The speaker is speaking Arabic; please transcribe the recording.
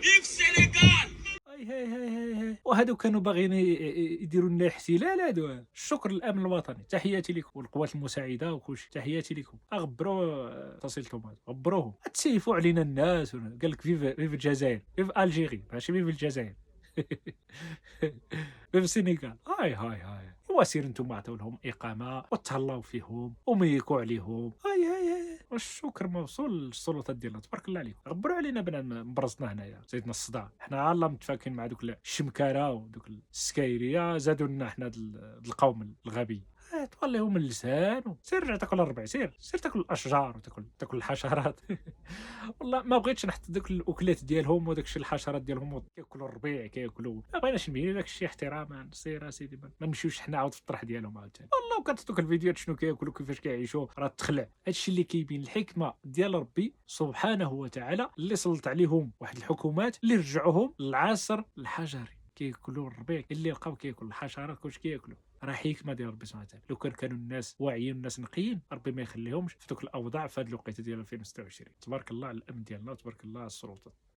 فيف سينيغال. هاي وهادو كانوا باغيين يديروا لنا احتلال هادو. الشكر للامن الوطني، تحياتي لكم والقوات المساعده وكلشي، تحياتي لكم. غبروا اتصلتم هادو غبروهم، تسيفوا علينا الناس قال لك فيف فيف الجزائر، فيف الجيري ماشي فيف الجزائر. في السنغال. هاي ايوا سير نتوما عطيو لهم اقامه وتهلاو فيهم وميكوا عليهم. هاي والشكر موصول للسلطات ديالنا، تبارك الله عليكم. غبروا علينا بنا مبرزنا هنايا، زيدنا الصداع. حنا الله متفاكين مع دوك الشمكاره ودوك السكايريه، زادوا لنا حنا القوم الغبي. توليهم من اللسان سير رجع تاكل الربع، سير تاكل الاشجار وتاكل الحشرات. والله ما بغيتش نحط دوك الاكلات ديالهم وداك الشيء الحشرات ديالهم كياكلوا الربيع كياكلوا، ما بغيناش نبين داك الشيء احتراما. سير اسيدي ما نمشيوش حنا عاود في الطرح ديالهم عاوتاني. والله وكانت دوك الفيديوهات شنو كياكلوا كيفاش كيعيشوا راه تخلع. هادشي اللي كيبين الحكمه ديال ربي سبحانه وتعالى، اللي سلط عليهم واحد الحكومات اللي رجعوهم للعصر الحجري، كياكلوا الربيع اللي لقاو كياكل الحشرات كلشي كياكلوا. راه حكمه ديال ربي سبحانه وتعالى. لو كانوا الناس واعيين والناس نقيين، ربي ما يخليهمش في دوك الاوضاع في هذه الوقيته ديال 2026. تبارك الله على الامن ديالنا وتبارك الله على السلطات.